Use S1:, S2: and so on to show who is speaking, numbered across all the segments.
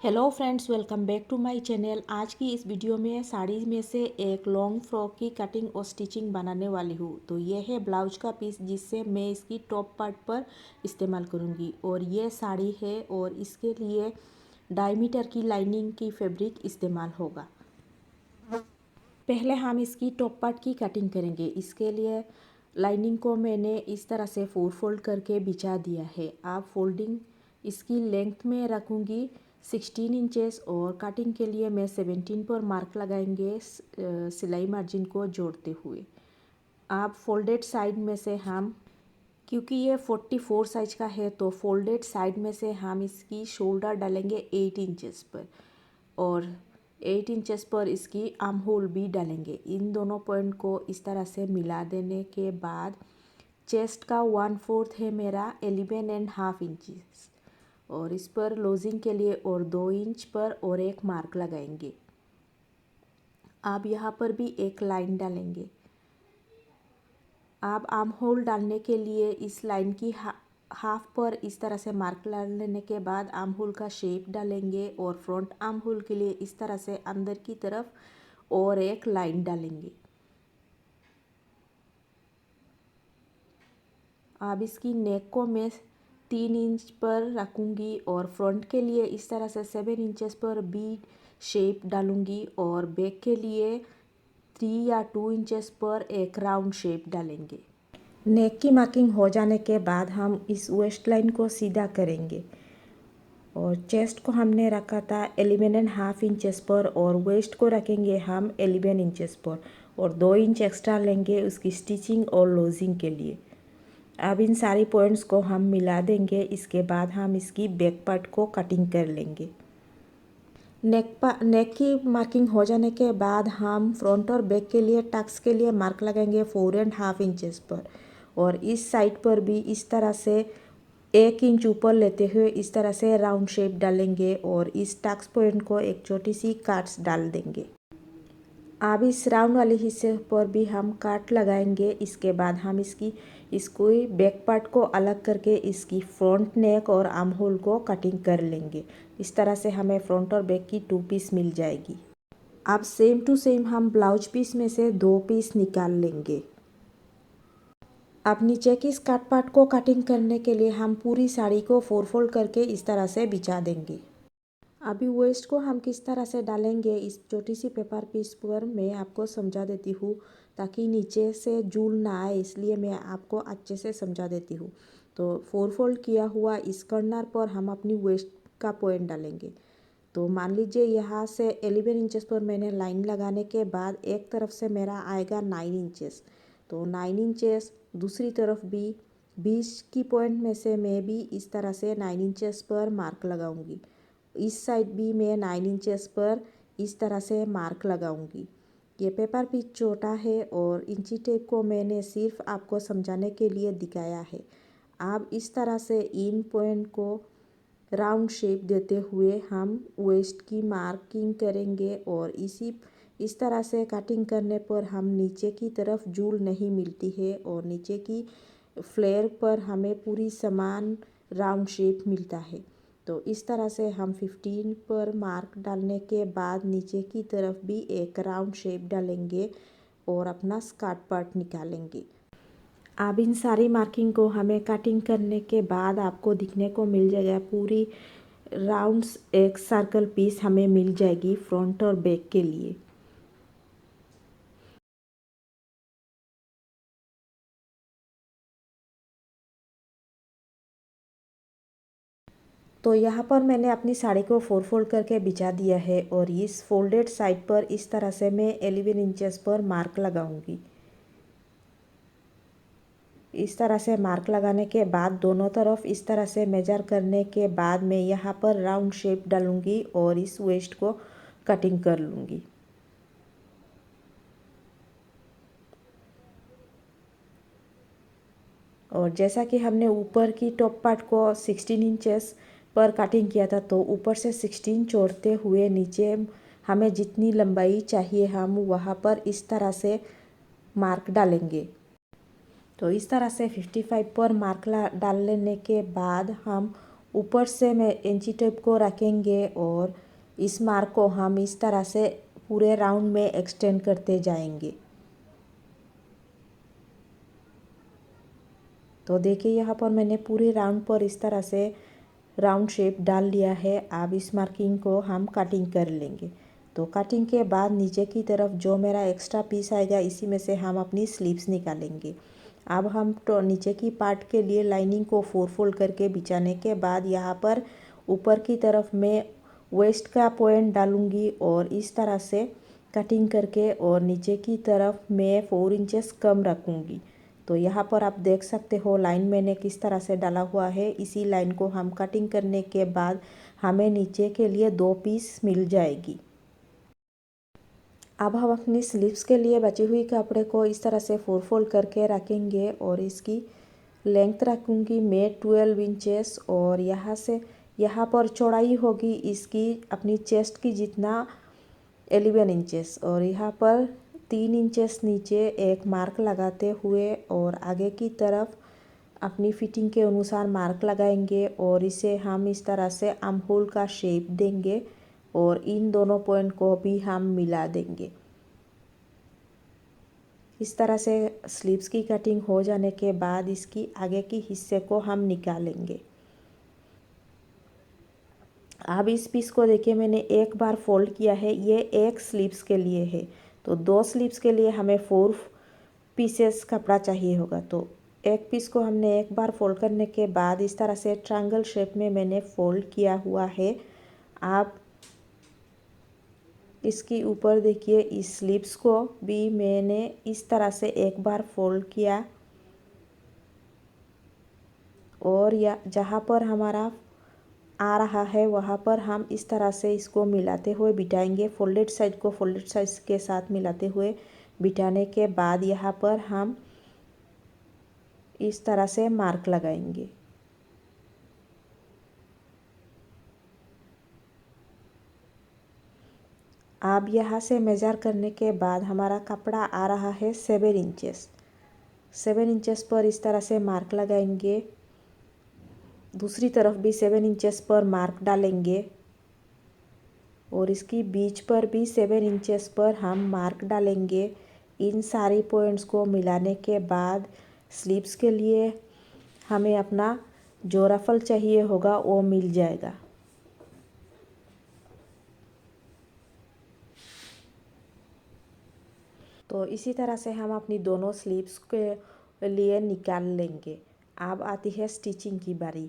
S1: Hello friends, welcome back to my channel. आज की इस वीडियो में साड़ी में से एक लॉन्ग फ्रॉक की कटिंग और स्टिचिंग बनाने वाली हूँ। तो ये है ब्लाउज का पीस जिससे मैं इसकी टॉप पार्ट पर इस्तेमाल करूँगी। और ये साड़ी है और इसके लिए 2.5 मीटर की लाइनिंग की फैब्रिक इस्तेमाल होगा। पहले हम इसकी टॉप पार्ट की कटिंग करेंगे। इसके लिए लाइनिंग को मैंने इस तरह से 4 फोल्ड करके बिछा दिया है। आप फोल्डिंग इसकी लेंथ में रखूँगी 16 इंचेस और कटिंग के लिए मैं 17 पर मार्क लगाएंगे सिलाई मार्जिन को जोड़ते हुए। आप फोल्डेड साइड में से हम क्योंकि ये 44 साइज का है तो फोल्डेड साइड में से हम इसकी शोल्डर डालेंगे 8 इंचेस पर और 8 इंचेस पर इसकी आर्म होल भी डालेंगे। इन दोनों पॉइंट को इस तरह से मिला देने के बाद चेस्ट का 1/4 है मेरा 11.5 इंचेस और इस पर लूजिंग के लिए और 2 इंच पर और एक मार्क लगाएंगे। आप यहाँ पर भी एक लाइन डालेंगे। आप आर्म होल डालने के लिए इस लाइन की हाफ पर इस तरह से मार्क डाल लेने के बाद आर्म होल का शेप डालेंगे और फ्रंट आर्म होल के लिए इस तरह से अंदर की तरफ और एक लाइन डालेंगे। अब इसकी नेक को मैं 3 इंच पर रखूँगी और फ्रंट के लिए इस तरह से 7 इंचेस पर बी शेप डालूँगी और बैक के लिए 3 या 2 इंचेस पर एक राउंड शेप डालेंगे। नेक की मार्किंग हो जाने के बाद हम इस वेस्ट लाइन को सीधा करेंगे और चेस्ट को हमने रखा था 11.5 इंचेस पर और वेस्ट को रखेंगे हम 11 इंचेस पर और 2 इंच एक्स्ट्रा लेंगे उसकी स्टिचिंग और लूजिंग के लिए। अब इन सारी पॉइंट्स को हम मिला देंगे। इसके बाद हम इसकी बैक पार्ट को कटिंग कर लेंगे। नेक की मार्किंग हो जाने के बाद हम फ्रंट और बैक के लिए टक्स के लिए मार्क लगाएंगे 4.5 इंचेस पर और इस साइड पर भी इस तरह से 1 इंच ऊपर लेते हुए इस तरह से राउंड शेप डालेंगे और इस टक्स पॉइंट को एक छोटी सी काट्स डाल देंगे। अब इस राउंड वाले हिस्से पर भी हम काट लगाएंगे। इसके बाद हम इसको बैक पार्ट को अलग करके इसकी फ्रंट नेक और आर्म होल को कटिंग कर लेंगे। इस तरह से हमें फ्रंट और बैक की 2 पीस मिल जाएगी। अब सेम टू सेम हम ब्लाउज पीस में से 2 पीस निकाल लेंगे। अब नीचे की स्कर्ट पार्ट को कटिंग करने के लिए हम पूरी साड़ी को 4 फोल्ड करके इस तरह से बिछा देंगे। अभी वेस्ट को हम किस तरह से डालेंगे इस छोटी सी पेपर पीस पर मैं आपको समझा देती हूँ ताकि नीचे से जूल ना आए, इसलिए मैं आपको अच्छे से समझा देती हूँ। तो 4 फोल्ड किया हुआ इस कॉर्नर पर हम अपनी वेस्ट का पॉइंट डालेंगे। तो मान लीजिए यहाँ से 11 इंचेस पर मैंने लाइन लगाने के बाद एक तरफ से मेरा आएगा 9 इंचेस, तो 9 इंचेस दूसरी तरफ भी 20 की पॉइंट में से मैं भी इस तरह से 9 इंचेस पर मार्क लगाऊंगी। इस साइड भी मैं 9 इंचेस पर इस तरह से मार्क लगाऊंगी। ये पेपर पीस छोटा है और इंची टेप को मैंने सिर्फ आपको समझाने के लिए दिखाया है। आप इस तरह से इन पॉइंट को राउंड शेप देते हुए हम वेस्ट की मार्किंग करेंगे और इस तरह से कटिंग करने पर हम नीचे की तरफ जूल नहीं मिलती है और नीचे की फ्लेयर पर हमें पूरी समान राउंड शेप मिलता है। तो इस तरह से हम 15 पर मार्क डालने के बाद नीचे की तरफ भी एक राउंड शेप डालेंगे और अपना स्कर्ट पार्ट निकालेंगे। अब इन सारी मार्किंग को हमें कटिंग करने के बाद आपको दिखने को मिल जाएगा पूरी राउंड्स एक सर्कल पीस हमें मिल जाएगी फ्रंट और बैक के लिए। तो यहाँ पर मैंने अपनी साड़ी को 4 फोल्ड करके बिछा दिया है और इस फोल्डेड साइड पर इस तरह से मैं 11 इंचेस पर मार्क लगाऊंगी। इस तरह से मार्क लगाने के बाद दोनों तरफ इस तरह से मेजर करने के बाद मैं यहाँ पर राउंड शेप डालूंगी और इस वेस्ट को कटिंग कर लूँगी। और जैसा कि हमने ऊपर की टॉप पार्ट को 16 इंचेस पर कटिंग किया था तो ऊपर से 16 छोड़ते हुए नीचे हमें जितनी लंबाई चाहिए हम वहाँ पर इस तरह से मार्क डालेंगे। तो इस तरह से 55 पर मार्क डाल लेने के बाद हम ऊपर से मैं इंची टेप को रखेंगे और इस मार्क को हम इस तरह से पूरे राउंड में एक्सटेंड करते जाएंगे। तो देखिए यहाँ पर मैंने पूरे राउंड पर इस तरह से राउंड शेप डाल लिया है। अब इस मार्किंग को हम कटिंग कर लेंगे। तो कटिंग के बाद नीचे की तरफ जो मेरा एक्स्ट्रा पीस आएगा इसी में से हम अपनी स्लीव्स निकालेंगे। अब हम तो नीचे की पार्ट के लिए लाइनिंग को 4 फोल्ड करके बिछाने के बाद यहाँ पर ऊपर की तरफ मैं वेस्ट का पॉइंट डालूँगी और इस तरह से कटिंग करके और नीचे की तरफ मैं 4 इंचेस कम रखूँगी। तो यहाँ पर आप देख सकते हो लाइन मैंने किस तरह से डाला हुआ है। इसी लाइन को हम कटिंग करने के बाद हमें नीचे के लिए 2 पीस मिल जाएगी। अब हम अपनी स्लीव्स के लिए बची हुई कपड़े को इस तरह से 4 फोल्ड करके रखेंगे और इसकी लेंथ रखूँगी मैं 12 इंचेस और यहाँ से यहाँ पर चौड़ाई होगी इसकी अपनी चेस्ट की जितना 11 इंचेस और यहाँ पर 3 इंचेस नीचे एक मार्क लगाते हुए और आगे की तरफ अपनी फिटिंग के अनुसार मार्क लगाएंगे और इसे हम इस तरह से आर्म होल का शेप देंगे और इन दोनों पॉइंट को भी हम मिला देंगे। इस तरह से स्लीव्स की कटिंग हो जाने के बाद इसकी आगे की हिस्से को हम निकालेंगे। अब इस पीस को देखिए मैंने एक बार फोल्ड किया है। ये एक स्लीव्स के लिए है तो 2 स्लीव्स के लिए हमें 4 पीसेस कपड़ा चाहिए होगा। तो एक पीस को हमने एक बार फोल्ड करने के बाद इस तरह से ट्रायंगल शेप में मैंने फोल्ड किया हुआ है। आप इसके ऊपर देखिए इस स्लीव्स को भी मैंने इस तरह से एक बार फोल्ड किया और या जहाँ पर हमारा आ रहा है वहाँ पर हम इस तरह से इसको मिलाते हुए बिठाएंगे। फोल्डेड साइड को फोल्डेड साइड के साथ मिलाते हुए बिठाने के बाद यहाँ पर हम इस तरह से मार्क लगाएंगे। अब यहाँ से मेज़र करने के बाद हमारा कपड़ा आ रहा है 7 इंचेस। 7 इंचेस पर इस तरह से मार्क लगाएंगे। दूसरी तरफ भी 7 इंचेस पर मार्क डालेंगे और इसकी बीच पर भी 7 इंचेस पर हम मार्क डालेंगे। इन सारी पॉइंट्स को मिलाने के बाद स्लीव्स के लिए हमें अपना जो रफल चाहिए होगा वो मिल जाएगा। तो इसी तरह से हम अपनी दोनों स्लीव्स के लिए निकाल लेंगे। अब आती है स्टिचिंग की बारी।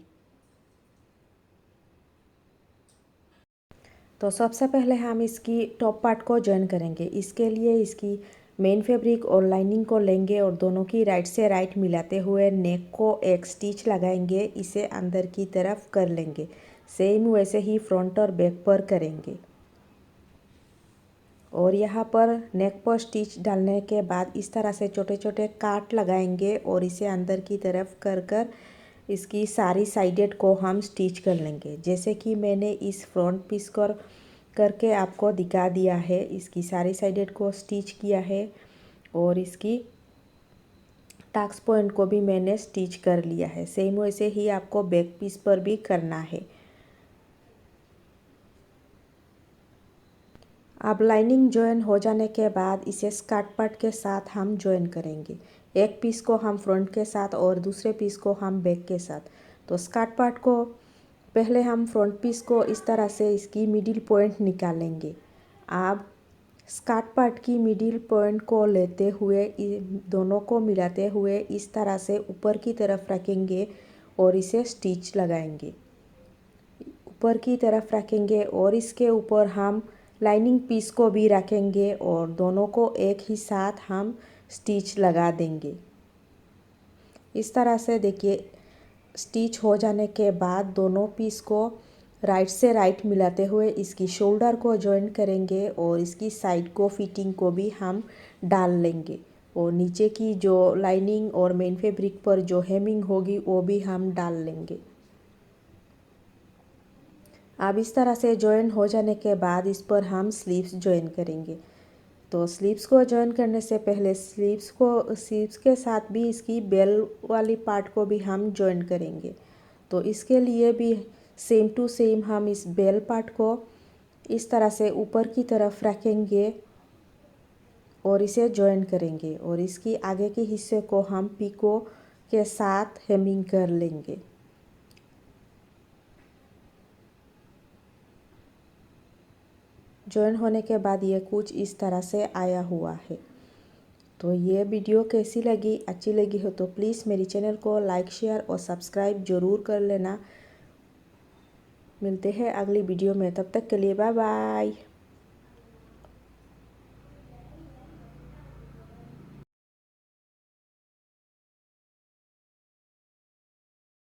S1: तो सबसे पहले हम इसकी टॉप पार्ट को जॉइन करेंगे। इसके लिए इसकी मेन फैब्रिक और लाइनिंग को लेंगे और दोनों की राइट से राइट मिलाते हुए नेक को एक स्टिच लगाएंगे। इसे अंदर की तरफ कर लेंगे। सेम वैसे ही फ्रंट और बैक पर करेंगे और यहाँ पर नेक पर स्टिच डालने के बाद इस तरह से छोटे छोटे काट लगाएंगे और इसे अंदर की तरफ कर इसकी सारी साइडेड को हम स्टिच कर लेंगे। जैसे कि मैंने इस फ्रंट पीस करके आपको दिखा दिया है। इसकी सारी साइडेड को स्टिच किया है और इसकी टक्स पॉइंट को भी मैंने स्टिच कर लिया है। सेम वैसे ही आपको बैक पीस पर भी करना है। अब लाइनिंग जॉइन हो जाने के बाद इसे स्कर्ट पार्ट के साथ हम जॉइन करेंगे। एक पीस को हम फ्रंट के साथ और दूसरे पीस को हम बैक के साथ। तो स्कर्ट पार्ट को पहले हम फ्रंट पीस को इस तरह से इसकी मिडिल पॉइंट निकालेंगे। अब स्कर्ट पार्ट की मिडिल पॉइंट को लेते हुए दोनों को मिलाते हुए इस तरह से ऊपर की तरफ रखेंगे और इसे स्टिच लगाएंगे। ऊपर की तरफ रखेंगे और इसके ऊपर हम लाइनिंग पीस को भी रखेंगे और दोनों को एक ही साथ हम स्टिच लगा देंगे। इस तरह से देखिए स्टिच हो जाने के बाद दोनों पीस को राइट से राइट मिलाते हुए इसकी शोल्डर को जॉइन करेंगे और इसकी साइड को फिटिंग को भी हम डाल लेंगे और नीचे की जो लाइनिंग और मेन फैब्रिक पर जो हेमिंग होगी वो भी हम डाल लेंगे। अब इस तरह से जॉइन हो जाने के बाद इस पर हम स्लीव्स जॉइन करेंगे। तो स्लीव्स को जॉइन करने से पहले स्लीव्स के साथ भी इसकी बेल वाली पार्ट को भी हम जॉइन करेंगे। तो इसके लिए भी सेम टू सेम हम इस बेल पार्ट को इस तरह से ऊपर की तरफ रखेंगे और इसे जॉइन करेंगे और इसकी आगे के हिस्से को हम पिको के साथ हेमिंग कर लेंगे। जॉइन होने के बाद ये कुछ इस तरह से आया हुआ है। तो ये वीडियो कैसी लगी, अच्छी लगी हो तो प्लीज़ मेरी चैनल को लाइक शेयर और सब्सक्राइब ज़रूर कर लेना। मिलते हैं अगली वीडियो में, तब तक के लिए बाय बाय।